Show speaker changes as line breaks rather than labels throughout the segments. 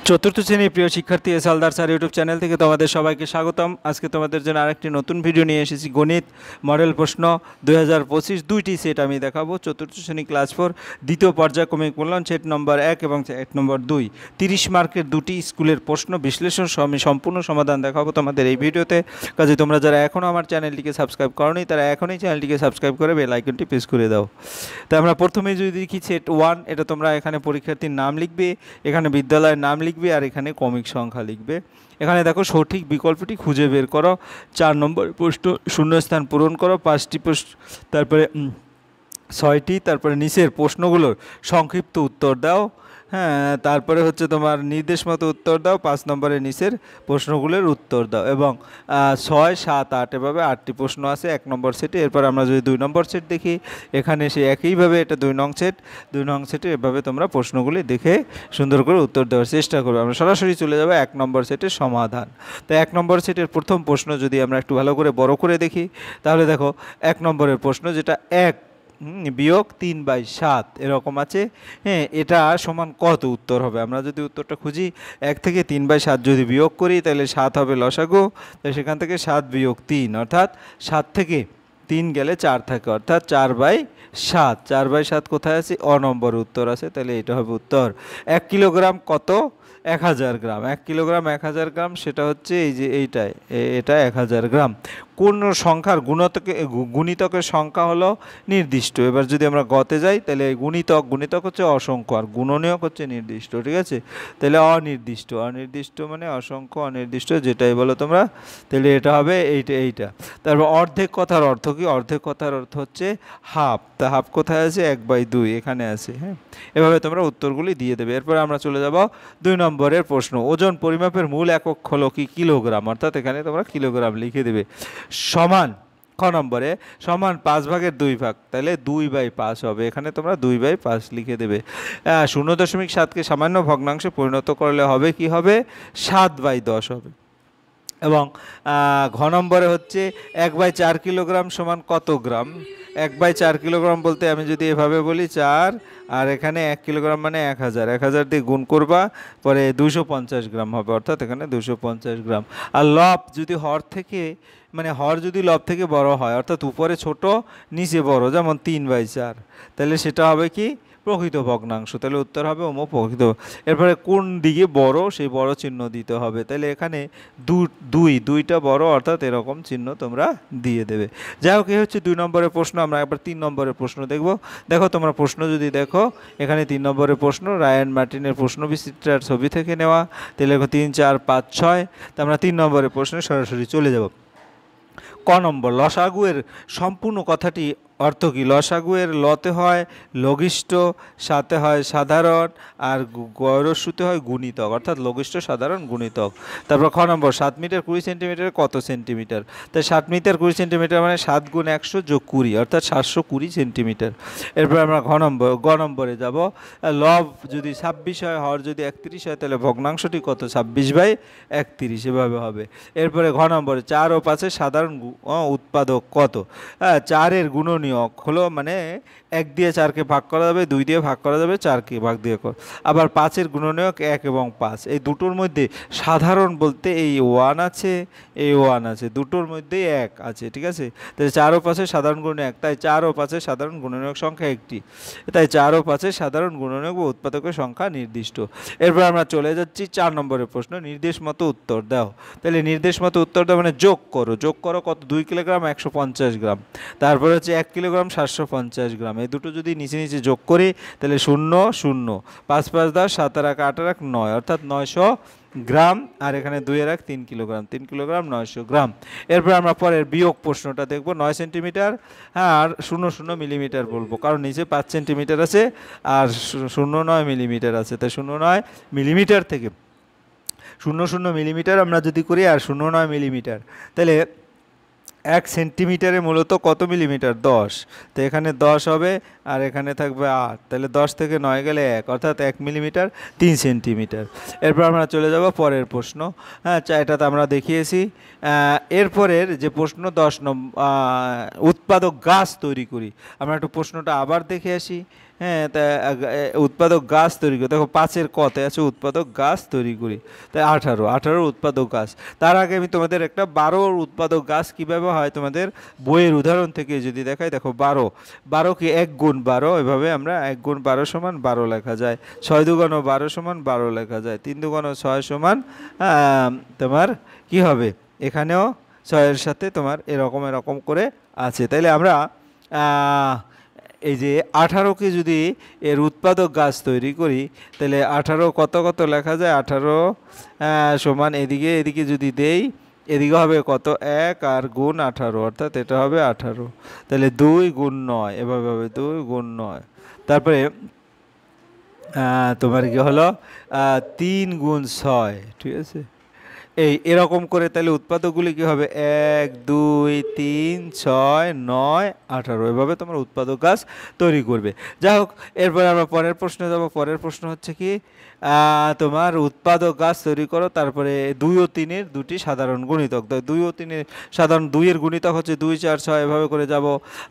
চতুর্থ শ্রেণীর প্রিয় শিক্ষার্থী S Haldar sir YouTube channel থেকে তোমাদের সবাইকে স্বাগতম। আজকে তোমাদের জন্য আরেকটি নতুন ভিডিও নিয়ে এসেছি। গণিত মডেল প্রশ্ন 2025 দুইটি সেট আমি দেখাবো। চতুর্থ শ্রেণী ক্লাস 4 দ্বিতীয় পর্যায়ক্রমিক মূল্যায়ন সেট নম্বর 1 এবং সেট নম্বর 2 30 মার্কের দুটি স্কুলের প্রশ্ন বিশ্লেষণ আমি সম্পূর্ণ সমাধান দেখাবো তোমাদের এই ভিডিওতে। কাজে তোমরা যারা এখনও আমার চ্যানেলটিকে সাবস্ক্রাইব করোনি তারা এখনই চ্যানেলটিকে সাবস্ক্রাইব করে বেল আইকনটি প্রেস করে দাও। তো আমরা প্রথমে যদি দেখি সেট 1, এটা তোমরা এখানে পরীক্ষার্থীর নাম লিখবে, এখানে বিদ্যালয়ের নাম লিখবে আর এখানে ক্রমিক সংখ্যা লিখবে। এখানে দেখো সঠিক বিকল্পটি খুঁজে বের করো। 4 নম্বর প্রশ্ন, শূন্যস্থান পূরণ করো 5টি প্রশ্ন, তারপরে 6টি, তারপরে নিচের প্রশ্নগুলোর সংক্ষিপ্ত উত্তর দাও। হ্যাঁ, তারপরে হচ্ছে তোমার নির্দেশ মতো উত্তর দাও। 5 নম্বরের নিচের প্রশ্নগুলোর উত্তর দাও এবং 6, 7, 8 এভাবে 8টি প্রশ্ন আছে 1 নম্বর সেটে। এরপর আমরা যদি 2 নম্বর সেট দেখি, এখানে সে একইভাবে এটা 2 নং সেট। 2 নং সেটে এভাবে তোমরা প্রশ্নগুলি দেখে সুন্দর করে উত্তর দেওয়ার চেষ্টা করবে। আমরা সরাসরি চলে যাব 1 নম্বর সেটের সমাধান। তো 1 নম্বর সেটের প্রথম প্রশ্ন যদি আমরা একটু ভালো করে বড় করে দেখি, তাহলে দেখো 1 নম্বরের প্রশ্ন যেটা 1 বিয়োগ 3/7 এরকম আছে। হ্যাঁ, এটা সমান কত উত্তর হবে? আমরা যদি উত্তরটা খুঁজি, 1 থেকে 3/7 যদি বিয়োগ করি তাহলে 7 হবে লসাগু। তাই সেখান থেকে 7 বিয়োগ 3 অর্থাৎ 7 থেকে 3 গেলে 4 থাকে, অর্থাৎ 4/7। 4/7 কোথায় আছে? নম্বর উত্তর আছে। তাহলে এটা হবে উত্তর। 1 কিলোগ্রাম কত? 1000 গ্রাম। 1 কিলোগ্রাম 1000 গ্রাম, সেটা হচ্ছে এই যে এইটাই, এটা 1000 গ্রাম। কোন সংখ্যার গুণিতকের সংখ্যা হলো নির্দিষ্ট। এবার যদি আমরা গতে যাই তাহলে গুণিতক হচ্ছে অসংখ্য আর গুণনীয়ক হচ্ছে নির্দিষ্ট, ঠিক আছে? তাহলে অনির্দিষ্ট মানে অসংখ্য, অনির্দিষ্ট যেটাই বলো তোমরা। তাহলে এটা হবে এইটা। তারপর অর্ধেক কথার অর্থ কি? অর্ধেক কথার অর্থ হচ্ছে হাফ। তা হাফ কোথায় আছে? 1/2 এখানে আছে। হ্যাঁ, এভাবে তোমরা উত্তরগুলি দিয়ে দেবে। এরপরে আমরা চলে যাব 2 নম্বরের প্রশ্ন। ওজন পরিমাপের মূল একক হলো কি? কিলোগ্রাম, অর্থাৎ এখানে তোমরা কিলোগ্রাম লিখে দেবে। সমান খ নম্বরে সমান 5/2 তাহলে 2/5 হবে। এখানে তোমরা 2/5 লিখে দেবে। 0.7কে সামান্য ভগ্নাংশে পরিণত করলে হবে কি হবে? 7/10 হবে। এবং ঘ নম্বরে হচ্ছে 1/4 কিলোগ্রাম সমান কত গ্রাম? 1/4 কিলোগ্রাম বলতে আমি যদি এভাবে বলি 4, আর এখানে 1 কিলোগ্রাম মানে 1000 দিয়ে গুণ করবা, পরে 250 গ্রাম হবে, অর্থাৎ এখানে 250 গ্রাম। আর লব যদি হর যদি লব থেকে বড় হয়, অর্থাৎ উপরে ছোট নিচে বড়, যেমন 3/4, তাহলে সেটা হবে কি? প্রকৃত ভগ্নাংশ। তাহলে উত্তর হবে প্রকৃত। এরপরে কোন দিকে বড় সেই বড় চিহ্ন দিতে হবে। তাহলে এখানে দুইটা বড়, অর্থাৎ এরকম চিহ্ন তোমরা দিয়ে দেবে। যাই হোক, এই হচ্ছে 2 নম্বরের প্রশ্ন। আমরা একবার 3 নম্বরের প্রশ্ন দেখব। দেখো তোমরা প্রশ্ন যদি দেখো, এখানে 3 নম্বরের প্রশ্ন রায়ান মার্টিনের প্রশ্ন বিচিত্রার ছবি থেকে নেওয়া। তাহলে 3, 4, 5, 6। তো আমরা 3 নম্বরের প্রশ্নে সরাসরি চলে যাব। ক নম্বর, লসাগুয়ের সম্পূর্ণ কথাটি অর্থ কি? লসাগুয়ের লতে হয় লঘিষ্ঠ, সাথে হয় সাধারণ, আর গয়রস্যুতে হয় গুণিতক, অর্থাৎ লঘিষ্ঠ, সাধারণ, গুণিতক। তারপর খ নম্বর, 7 মিটার 20 সেন্টিমিটার কত সেন্টিমিটার? তাই 7 মিটার 20 সেন্টিমিটার মানে 7 × 100 + 20, অর্থাৎ 720 সেন্টিমিটার। এরপর আমরা গ নম্বরে যাব। লব যদি 26 হয়, হর যদি 31 হয়, তাহলে ভগ্নাংশটি কত? 26/31 এভাবে হবে। এরপরে ঘ নম্বরে 4 ও 5-এর সাধারণ উৎপাদক কত? 4-এর গুণনীয়ক হলো, মানে 1 দিয়ে 4কে ভাগ করা যাবে, 2 দিয়ে ভাগ করা যাবে, 4কে ভাগ দিয়ে কর। আবার 5-এর গুণনীয়ক 1 এবং 5, এই দুটোর মধ্যে সাধারণ বলতে এই 1 আছে, এই 1 আছে, দুটোর মধ্যেই 1 আছে, ঠিক আছে? তাই 4 ও 5-এর সাধারণ গুণ 1, তাই 4 ও 5-এর সাধারণ গুণনীয়ক সংখ্যা 1টি। তাই 4 ও 5-এর সাধারণ গুণনীয়ক বা উৎপাদকের সংখ্যা নির্দিষ্ট। এরপর আমরা চলে যাচ্ছি 4 নম্বরের প্রশ্ন। নির্দেশ মতো উত্তর দাও। তাহলে নির্দেশ মতো উত্তর দাও মানে যোগ করো কত? 2 কিলোগ্রাম 150 গ্রাম, তারপরে হচ্ছে 1 কিলোগ্রাম 750 গ্রাম। এই দুটো যদি নিচে নিচে যোগ করি তাহলে 0, 0, 5, 5, 10, 7, 8, 8, 9, অর্থাৎ 900 গ্রাম। আর এখানে 2 এর 3 কিলোগ্রাম, 3 কিলোগ্রাম 900 গ্রাম। এরপর আমরা পরের বিয়োগ প্রশ্নটা দেখব। 9 সেন্টিমিটার, হ্যাঁ, আর 0.0 মিলিমিটার বলবো, কারণ নিচে 5 সেন্টিমিটার আছে আর 0.9 মিলিমিটার আছে। তাই 0.9 মিলিমিটার থেকে 0.0 মিলিমিটার আমরা যদি করি আর 0.9 মিলিমিটার, তাহলে 1 সেন্টিমিটারে মূলত কত মিলিমিটার? 10। তো এখানে 10 হবে আর এখানে থাকবে 8, তাহলে 10 থেকে 9 গেলে 1, অর্থাৎ 1 মিলিমিটার 3 সেন্টিমিটার। এরপর আমরা চলে যাব পরের প্রশ্ন। হ্যাঁ, এটাতে আমরা দেখিয়েছি। এরপরের যে প্রশ্ন 10 নম্বর, উৎপাদক গাছ তৈরি করি। আমরা একটু প্রশ্নটা আবার দেখে আসি। হ্যাঁ, তা উৎপাদক গাছ তৈরি করি, দেখো 5-এর কতে আছে উৎপাদক গাছ তৈরি করি, তাই 18 উৎপাদক গাছ। তার আগে আমি তোমাদের একটা 12 উৎপাদক গাছ কীভাবে হয় তোমাদের বইয়ের উদাহরণ থেকে যদি দেখাই, দেখো 12 কি 1 গুণ 12, এভাবে আমরা 1 গুণ 12 সমান 12 লেখা যায়, 6 দুগুণ 12 সমান 12 লেখা যায়, 3 দুগুণ 6 সমান তোমার কি হবে, এখানেও 6-এর সাথে তোমার এরকম করে আছে। তাইলে আমরা এই যে 18কে যদি এর উৎপাদক গাছ তৈরি করি, তাহলে 18 কত লেখা যায়, 18 সমান এদিকে যদি দেই, এদিকে হবে কত 1 আর গুণ 18, অর্থাৎ এটা হবে 18, তাহলে 2 গুণ 9, এভাবে হবে 2 গুণ 9। তারপরে তোমার কি হলো 3 গুণ 6, ঠিক আছে, এরকম করে তাহলে উৎপাদকগুলি কী হবে 1 2 3 6 9 18, এভাবে তোমরা উৎপাদক গাছ তৈরি করবে। যাই হোক, এরপরে আমরা পরের প্রশ্নে যাব। পরের প্রশ্ন হচ্ছে কি তোমার উৎপাদক গাছ তৈরি করো, তারপরে 2 ও 3-এর দুটি সাধারণ গুণিতক। 2 ও 3-এর সাধারণ, 2-এর গুণিতক হচ্ছে 2 4 6, এভাবে করে যাব।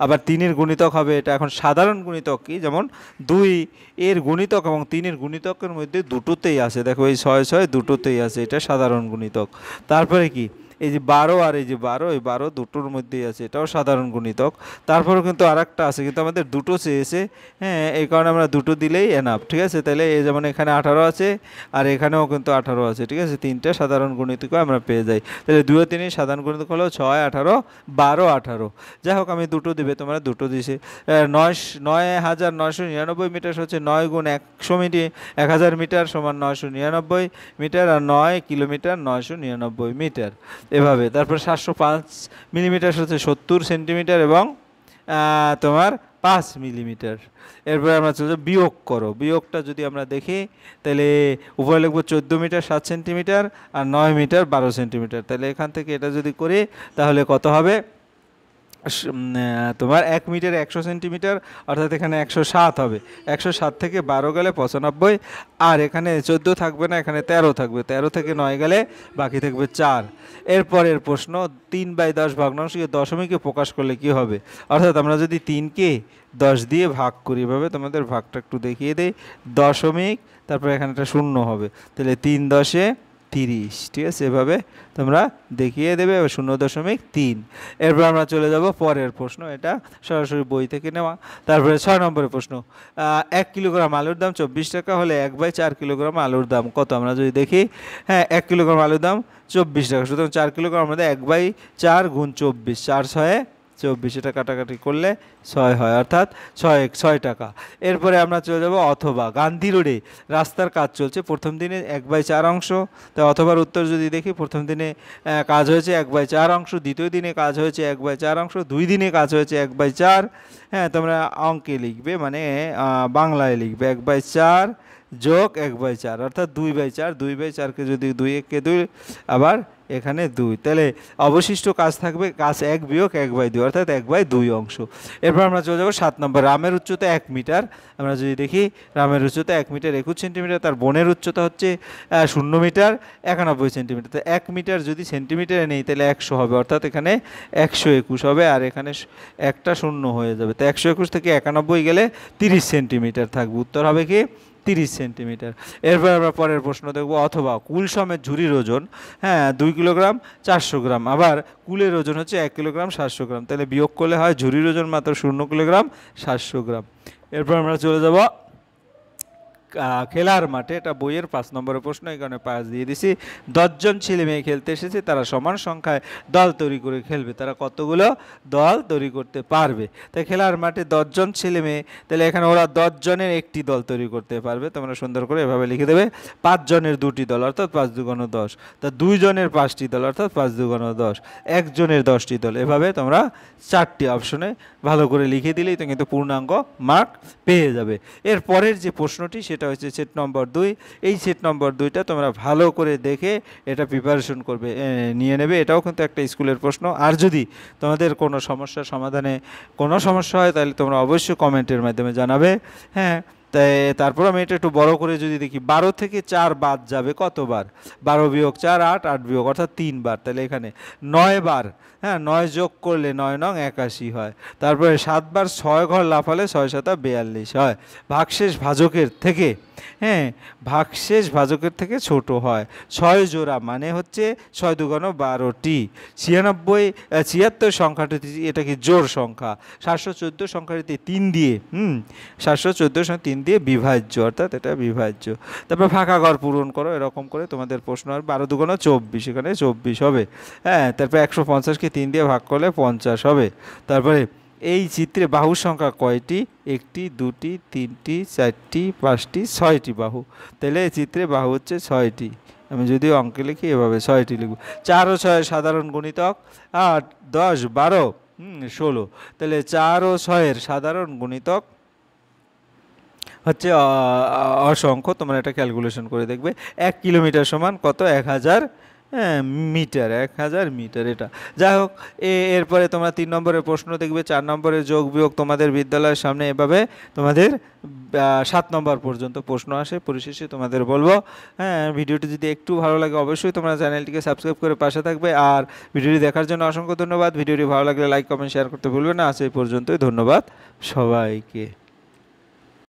আবার 3-এর গুণিতক হবে, এটা এখন সাধারণ গুণিতক কি, যেমন 2-এর গুণিতক এবং 3-এর গুণিতকের মধ্যে দুটোতেই আছে, দেখো এই 6 6 দুটোতেই আছে, এটা সাধারণ গুণিতক। তারপরে কি এই যে 12 আর এই যে 12, এই 12 দুটোর মধ্যেই আছে, এটাও সাধারণ গুণিতক। তারপরেও কিন্তু আরেকটা আছে, কিন্তু আমাদের দুটো চেয়েছে, হ্যাঁ, এই কারণে আমরা দুটো দিলেই এনাফ, ঠিক আছে। তাহলে এই যেমন এখানে 18 আছে আর এখানেও কিন্তু 18 আছে, ঠিক আছে, 3টে সাধারণ গুণিতক আমরা পেয়ে যাই। তাহলে 2 ও 3 সাধারণ গুণিতক হলো 6 18 12 18। যাই হোক, আমি দুটো দিবে, তোমরা দুটো দিছে। 9,999 মিটার হচ্ছে 9 গুণ 100 মিটার, 1000 মিটার সমান 999 মিটার, আর 9 কিলোমিটার 999 মিটার, এভাবে। তারপর 705 মিলিমিটার হচ্ছে 70 সেন্টিমিটার এবং তোমার 5 মিলিমিটার। এরপরে আমরা চলে বিয়োগ করো, বিয়োগটা যদি আমরা দেখি তাহলে উপরে লিখবো 14 মিটার 7 সেন্টিমিটার আর 9 মিটার 12 সেন্টিমিটার। তাহলে এখান থেকে এটা যদি করি তাহলে কত হবে, তোমার 1 মিটার 100 সেন্টিমিটার, অর্থাৎ এখানে 107 হবে। 107 থেকে 12 গেলে 95, আর এখানে 14 থাকবে না, এখানে 13 থাকবে, 13 থেকে 9 গেলে বাকি থাকবে 4। এরপরের প্রশ্ন 3/10 ভগ্নাংশকে দশমিকে প্রকাশ করলে কি হবে, অর্থাৎ আমরা যদি 3কে 10 দিয়ে ভাগ করি, এভাবে তোমাদের ভাগটা একটু দেখিয়ে দেই, দশমিক, তারপরে এখানে একটা শূন্য হবে, তাহলে 3 10 30, ঠিক আছে, এভাবে তোমরা দেখিয়ে দেবে 0.3। এরপর আমরা চলে যাব পরের প্রশ্ন, এটা সরাসরি বই থেকে নেওয়া। তারপরে 6 নম্বরের প্রশ্ন, 1 কিলোগ্রাম আলুর দাম 24 টাকা হলে 1/4 কিলোগ্রাম আলুর দাম কত, আমরা যদি দেখি, হ্যাঁ, 1 কিলোগ্রাম আলুর দাম 24 টাকা, সুতরাং 4 কিলোগ্রাম আমাদের 1/4 গুণ 24, 4 6 24, এটা কাটাকাটি করলে 6 হয়, অর্থাৎ 6 টাকা। এরপরে আমরা চলে যাব অথবা, গান্ধী রোডে রাস্তার কাজ চলছে, প্রথম দিনে 1/4 অংশ, তাই অথবার উত্তর যদি দেখি, প্রথম দিনে কাজ হয়েছে 1/4 অংশ, দ্বিতীয় দিনে কাজ হয়েছে 1/4 অংশ, 2 দিনে কাজ হয়েছে 1/4। হ্যাঁ, তোমরা অঙ্কে লিখবে, মানে বাংলায় লিখবে 1/4 যোগ 1/4, অর্থাৎ 2/4, 2/4কে যদি 2 1 2, আবার এখানে 2, তাহলে অবশিষ্ট কাজ থাকবে কাজ 1 বিয়োগ 1/2, অর্থাৎ 1/2 অংশ। এরপর আমরা চলে যাবো 7 নম্বর, রামের উচ্চতা 1 মিটার, আমরা যদি দেখি রামের উচ্চতা 1 মিটার 21 সেন্টিমিটার, তার বোনের উচ্চতা হচ্ছে 0 মিটার 91 সেন্টিমিটার। তো 1 মিটার যদি সেন্টিমিটারে নেই তাহলে 100 হবে, অর্থাৎ এখানে 121 হবে, আর এখানে একটা শূন্য হয়ে যাবে, তো 121 থেকে 91 গেলে 30 সেন্টিমিটার থাকবে, উত্তর হবে কি 30 সেন্টিমিটার। এরপর আমরা পরের প্রশ্ন দেখব, অথবা কুল সমেত ঝুড়ির ওজন, হ্যাঁ, 2 কিলোগ্রাম 400 গ্রাম, আবার কুলের ওজন হচ্ছে 1 কিলোগ্রাম 700 গ্রাম, তাহলে বিয়োগ করলে হয় ঝুড়ির ওজন মাত্র 0 কিলোগ্রাম 700 গ্রাম। এরপর আমরা চলে যাব খেলার মাঠে, এটা বইয়ের 5 নম্বরের প্রশ্ন, এই কারণে 5 দিয়ে দিছি। 10 জন ছেলে মেয়ে খেলতে এসেছে, তারা সমান সংখ্যায় দল তৈরি করে খেলবে, তারা কতগুলো দল তৈরি করতে পারবে। তাই খেলার মাঠে 10 জন ছেলে মেয়ে, তাহলে এখানে ওরা 10 জনের একটি দল তৈরি করতে পারবে, তোমরা সুন্দর করে এভাবে লিখে দেবে, 5 জনের 2টি দল, অর্থাৎ 5 দুগুণ 10, তা 2 জনের 5টি দল, অর্থাৎ 5 দুগুণ 10, 1 জনের 10টি দল, এভাবে তোমরা 4টি অপশনে ভালো করে লিখে দিলেই তো কিন্তু পূর্ণাঙ্গ মার্ক পেয়ে যাবে। এর পরের যে প্রশ্নটি সেটা হচ্ছে সেট নম্বর 2। এই সেট নম্বর 2টা তোমরা ভালো করে দেখে এটা প্রিপারেশন করবে, নিয়ে নেবে, এটাও কিন্তু একটা স্কুলের প্রশ্ন। আর যদি তোমাদের কোনো সমস্যার সমাধানে কোনো সমস্যা হয় তাহলে তোমরা অবশ্যই কমেন্টের মাধ্যমে জানাবে। হ্যাঁ, তাই তারপর আমি এটা একটু বড় করে যদি দেখি 12 থেকে 4 বাদ যাবে কতবার, 12 বিয়োগ 4 8, 8 বিয়োগ অর্থাৎ 3 বার, তাহলে এখানে 9 বার, হ্যাঁ 9 যোগ করলে 9 নং 81 হয়। তারপরে 7 বার 6 ঘর লাফালে 6 7 42 হয়। ভাগশেষ ভাজকের থেকে, হ্যাঁ ভাগশেষ ভাজকের থেকে ছোট হয়। 6 জোড়া মানে হচ্ছে 6 দুগুণ 12টি। 76 সংখ্যাটি এটা কি জোড় সংখ্যা। 714 সংখ্যাটিতে 3 দিয়ে 714 3 দিয়ে বিভাজ্য, অর্থাৎ এটা বিভাজ্য। তারপর ফাঁকা ঘর পূরণ করো, এরকম করে তোমাদের প্রশ্ন আর 12 দুগুণ 24, এখানে 24 হবে। হ্যাঁ তারপর 150কে 3 দিয়ে ভাগ করলে 50 হবে। তারপরে এই চিত্রে বাহুর সংখ্যা কয়টি? 1টি 2টি 3টি 4টি 5টি 6টি বাহু। তাহলে এই চিত্রে বাহু হচ্ছে 6টি। আমি যদি অঙ্কে লিখি এভাবে 6টি লিখব। 4 ও 6 সাধারণ গুণিতক, 8 10 12 16। তাহলে 4 ও 6 সাধারণ গুণিতক হচ্ছে অসংখ্য। তোমরা এটা ক্যালকুলেশন করে দেখবে। 1 কিলোমিটার সমান কত? 1000 মিটার, 1000 মিটার। এটা যাই হোক, এরপরে তোমরা 3 নম্বরের প্রশ্ন দেখবে। 4 নম্বরের যোগ বিয়োগ তোমাদের বিদ্যালয়ের সামনে এভাবে তোমাদের 7 নম্বর পর্যন্ত প্রশ্ন আসে। পরিশেষে তোমাদের বলবো, হ্যাঁ ভিডিওটি যদি একটু ভালো লাগে অবশ্যই তোমরা চ্যানেলটিকে সাবস্ক্রাইব করে পাশে থাকবে। আর ভিডিওটি দেখার জন্য অসংখ্য ধন্যবাদ। ভিডিওটি ভালো লাগলে লাইক কমেন্ট শেয়ার করতে ভুলবে না। আজ এই পর্যন্তই, ধন্যবাদ সবাইকে।